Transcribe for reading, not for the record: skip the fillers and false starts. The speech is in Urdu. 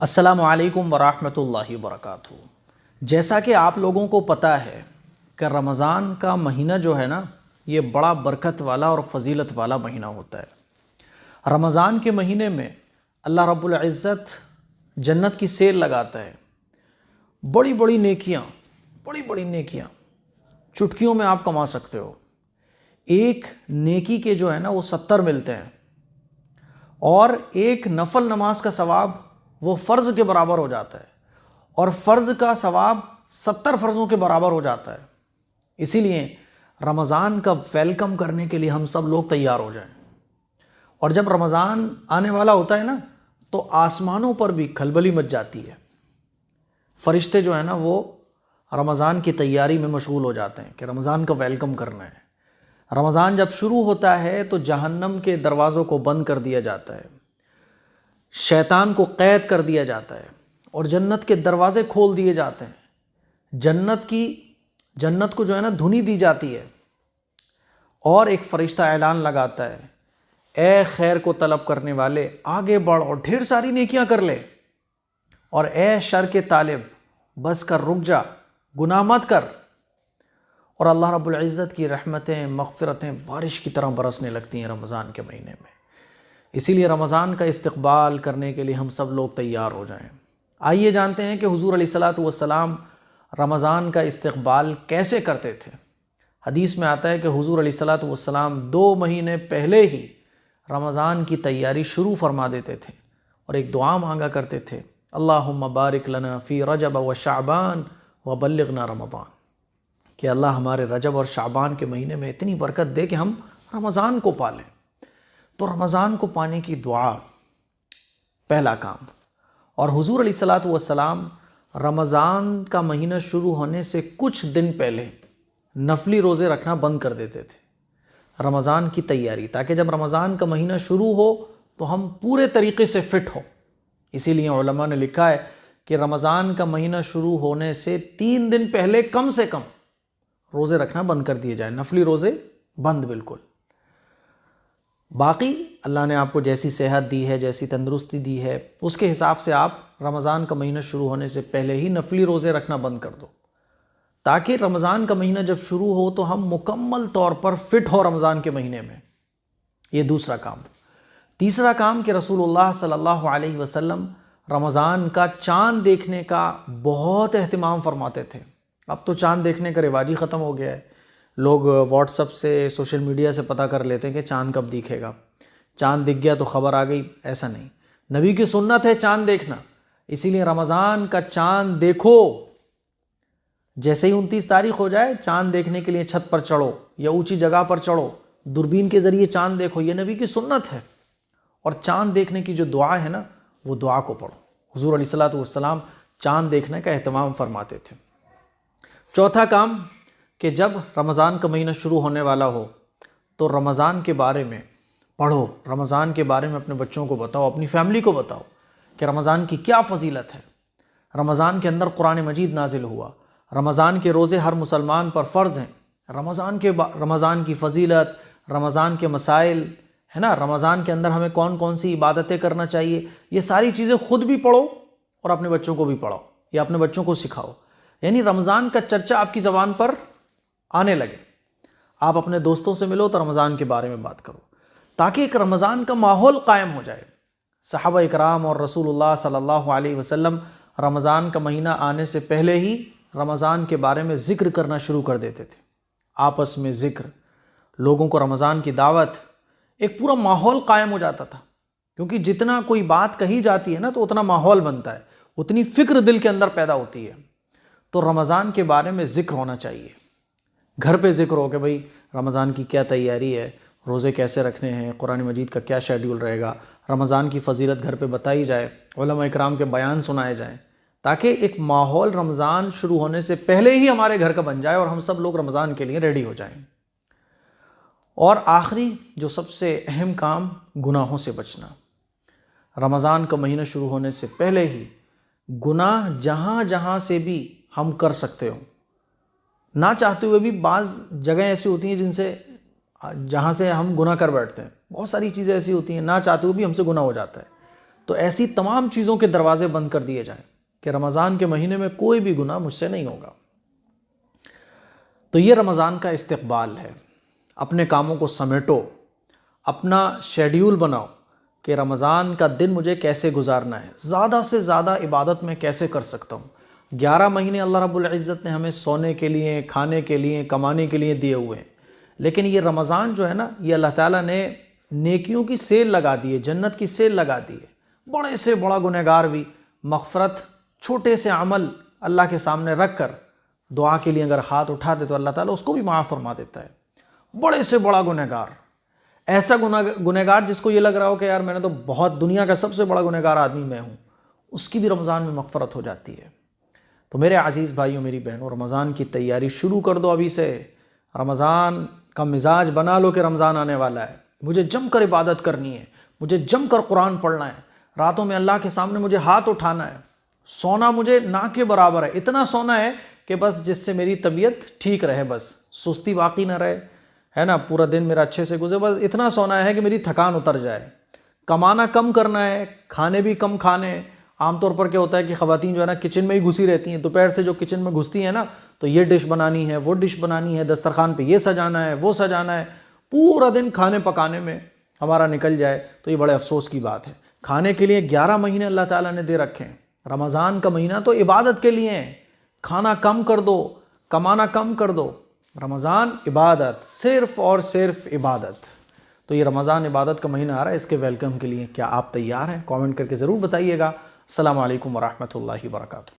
السلام علیکم ورحمۃ اللہ وبرکاتہ۔ جیسا کہ آپ لوگوں کو پتہ ہے کہ رمضان کا مہینہ جو ہے نا، یہ بڑا برکت والا اور فضیلت والا مہینہ ہوتا ہے۔ رمضان کے مہینے میں اللہ رب العزت جنت کی سیل لگاتا ہے۔ بڑی بڑی نیکیاں چٹکیوں میں آپ کما سکتے ہو۔ ایک نیکی کے جو ہے نا وہ 70 ملتے ہیں، اور ایک نفل نماز کا ثواب وہ فرض کے برابر ہو جاتا ہے، اور فرض کا ثواب 70 فرضوں کے برابر ہو جاتا ہے۔ اسی لیے رمضان کا ویلکم کرنے کے لیے ہم سب لوگ تیار ہو جائیں۔ اور جب رمضان آنے والا ہوتا ہے نا، تو آسمانوں پر بھی کھلبلی مچ جاتی ہے۔ فرشتے جو ہیں نا وہ رمضان کی تیاری میں مشغول ہو جاتے ہیں کہ رمضان کا ویلکم کرنا ہے۔ رمضان جب شروع ہوتا ہے تو جہنم کے دروازوں کو بند کر دیا جاتا ہے، شیطان کو قید کر دیا جاتا ہے، اور جنت کے دروازے کھول دیے جاتے ہیں۔ جنت کو جو ہے نا دھنی دی جاتی ہے، اور ایک فرشتہ اعلان لگاتا ہے، اے خیر کو طلب کرنے والے آگے بڑھ اور ڈھیر ساری نیکیاں کر لے، اور اے شر کے طالب بس کر، رک جا، گناہ مت کر۔ اور اللہ رب العزت کی رحمتیں، مغفرتیں بارش کی طرح برسنے لگتی ہیں رمضان کے مہینے میں۔ اسی لیے رمضان کا استقبال کرنے کے لیے ہم سب لوگ تیار ہو جائیں۔ آئیے جانتے ہیں کہ حضور علیہ الصلاۃ والسلام رمضان کا استقبال کیسے کرتے تھے۔ حدیث میں آتا ہے کہ حضور علیہ الصلاۃ والسلام 2 مہینے پہلے ہی رمضان کی تیاری شروع فرما دیتے تھے، اور ایک دعا مانگا کرتے تھے، اللہم بارک لنا فی رجب و شعبان وبلغنا رمضان، کہ اللہ ہمارے رجب اور شعبان کے مہینے میں اتنی برکت دے کہ ہم رمضان کو پالیں۔ تو رمضان کو پانے کی دعا پہلا کام۔ اور حضور علیہ الصلاۃ والسلام رمضان کا مہینہ شروع ہونے سے کچھ دن پہلے نفلی روزے رکھنا بند کر دیتے تھے، رمضان کی تیاری، تاکہ جب رمضان کا مہینہ شروع ہو تو ہم پورے طریقے سے فٹ ہوں۔ اسی لیے علماء نے لکھا ہے کہ رمضان کا مہینہ شروع ہونے سے 3 دن پہلے کم سے کم روزے رکھنا بند کر دیے جائیں، نفلی روزے بند بالکل۔ باقی اللہ نے آپ کو جیسی صحت دی ہے، جیسی تندرستی دی ہے، اس کے حساب سے آپ رمضان کا مہینہ شروع ہونے سے پہلے ہی نفلی روزے رکھنا بند کر دو، تاکہ رمضان کا مہینہ جب شروع ہو تو ہم مکمل طور پر فٹ ہو رمضان کے مہینے میں۔ یہ دوسرا کام۔ تیسرا کام کہ رسول اللہ صلی اللہ علیہ وسلم رمضان کا چاند دیکھنے کا بہت اہتمام فرماتے تھے۔ اب تو چاند دیکھنے کا رواج ہی ختم ہو گیا ہے، لوگ واٹس اپ سے، سوشل میڈیا سے پتہ کر لیتے ہیں کہ چاند کب دکھے گا، چاند دکھ گیا تو خبر آ گئی۔ ایسا نہیں، نبی کی سنت ہے چاند دیکھنا، اسی لیے رمضان کا چاند دیکھو۔ جیسے ہی 29 تاریخ ہو جائے، چاند دیکھنے کے لیے چھت پر چڑھو یا اونچی جگہ پر چڑھو، دوربین کے ذریعے چاند دیکھو، یہ نبی کی سنت ہے۔ اور چاند دیکھنے کی جو دعا ہے نا، وہ دعا کو پڑھو۔ حضور علیہ الصلاۃ والسلام چاند دیکھنے کا اہتمام فرماتے تھے۔ چوتھا کام کہ جب رمضان کا مہینہ شروع ہونے والا ہو تو رمضان کے بارے میں پڑھو، رمضان کے بارے میں اپنے بچوں کو بتاؤ، اپنی فیملی کو بتاؤ کہ رمضان کی کیا فضیلت ہے۔ رمضان کے اندر قرآن مجید نازل ہوا، رمضان کے روزے ہر مسلمان پر فرض ہیں، رمضان کی فضیلت، رمضان کے مسائل ہے نا، رمضان کے اندر ہمیں کون کون سی عبادتیں کرنا چاہیے، یہ ساری چیزیں خود بھی پڑھو اور اپنے بچوں کو بھی پڑھاؤ یا اپنے بچوں کو سکھاؤ۔ یعنی رمضان کا چرچا آپ کی زبان پر آنے لگے۔ آپ اپنے دوستوں سے ملو تو رمضان کے بارے میں بات کرو، تاکہ ایک رمضان کا ماحول قائم ہو جائے۔ صحابہ اکرام اور رسول اللہ صلی اللہ علیہ وسلم رمضان کا مہینہ آنے سے پہلے ہی رمضان کے بارے میں ذکر کرنا شروع کر دیتے تھے، آپس میں ذکر، لوگوں کو رمضان کی دعوت، ایک پورا ماحول قائم ہو جاتا تھا۔ کیونکہ جتنا کوئی بات کہی جاتی ہے نا تو اتنا ماحول بنتا ہے، اتنی فکر دل کے اندر پیدا ہوتی ہے۔ تو رمضان کے بارے میں ذکر ہونا چاہیے، گھر پہ ذکر ہو کہ بھئی رمضان کی کیا تیاری ہے، روزے کیسے رکھنے ہیں، قرآن مجید کا کیا شیڈیول رہے گا، رمضان کی فضیلت گھر پہ بتائی جائے، علماء اکرام کے بیان سنائے جائیں، تاکہ ایک ماحول رمضان شروع ہونے سے پہلے ہی ہمارے گھر کا بن جائے اور ہم سب لوگ رمضان کے لیے ریڈی ہو جائیں۔ اور آخری جو سب سے اہم کام، گناہوں سے بچنا۔ رمضان کا مہینہ شروع ہونے سے پہلے ہی گناہ جہاں جہاں سے بھی ہم کر سکتے ہو، نہ چاہتے ہوئے بھی بعض جگہیں ایسی ہوتی ہیں جہاں سے ہم گناہ کر بیٹھتے ہیں، بہت ساری چیزیں ایسی ہوتی ہیں نہ چاہتے ہوئے بھی ہم سے گناہ ہو جاتا ہے۔ تو ایسی تمام چیزوں کے دروازے بند کر دیے جائیں کہ رمضان کے مہینے میں کوئی بھی گناہ مجھ سے نہیں ہوگا۔ تو یہ رمضان کا استقبال ہے۔ اپنے کاموں کو سمیٹو، اپنا شیڈیول بناؤ کہ رمضان کا دن مجھے کیسے گزارنا ہے، زیادہ سے زیادہ عبادت میں کیسے کر سکتا ہوں۔ 11 مہینے اللہ رب العزت نے ہمیں سونے کے لیے، کھانے کے لیے، کمانے کے لیے دیے ہوئے ہیں، لیکن یہ رمضان جو ہے نا، یہ اللہ تعالیٰ نے نیکیوں کی سیل لگا دی ہے، جنت کی سیل لگا دی ہے۔ بڑے سے بڑا گنہگار بھی مغفرت، چھوٹے سے عمل اللہ کے سامنے رکھ کر دعا کے لیے اگر ہاتھ اٹھا دے تو اللہ تعالیٰ اس کو بھی معاف فرما دیتا ہے۔ بڑے سے بڑا گنہگار، ایسا گنہگار جس کو یہ لگ رہا ہو کہ یار میں نے تو بہت دنیا کا سب سے بڑا گنہگار آدمی میں ہوں، اس کی بھی رمضان میں مغفرت ہو جاتی ہے۔ تو میرے عزیز بھائیوں، میری بہنوں، رمضان کی تیاری شروع کر دو ابھی سے۔ رمضان کا مزاج بنا لو کہ رمضان آنے والا ہے، مجھے جم کر عبادت کرنی ہے، مجھے جم کر قرآن پڑھنا ہے، راتوں میں اللہ کے سامنے مجھے ہاتھ اٹھانا ہے، سونا مجھے نہ کے برابر ہے، اتنا سونا ہے کہ بس جس سے میری طبیعت ٹھیک رہے، بس سستی باقی نہ رہے، ہے نا، پورا دن میرا اچھے سے گزرے، بس اتنا سونا ہے کہ میری تھکان اتر جائے۔ کمانا کم کرنا ہے، کھانے بھی کم کھانے۔ عام طور پر کیا ہوتا ہے کہ خواتین جو ہے نا کچن میں ہی گھسی رہتی ہیں، دوپہر سے جو کچن میں گھستی ہیں نا، تو یہ ڈش بنانی ہے، وہ ڈش بنانی ہے، دسترخوان پہ یہ سجانا ہے، وہ سجانا ہے، پورا دن کھانے پکانے میں ہمارا نکل جائے تو یہ بڑے افسوس کی بات ہے۔ کھانے کے لیے 11 مہینے اللہ تعالیٰ نے دے رکھے ہیں، رمضان کا مہینہ تو عبادت کے لیے ہے۔ کھانا کم کر دو، کمانا کم کر دو، رمضان عبادت، صرف اور صرف عبادت۔ تو یہ رمضان عبادت کا مہینہ آ رہا ہے، اس کے ویلکم کے لیے کیا آپ تیار ہیں؟ کامنٹ کر کے ضرور بتائیے گا۔ السلام علیکم ورحمۃ اللہ وبرکاتہ۔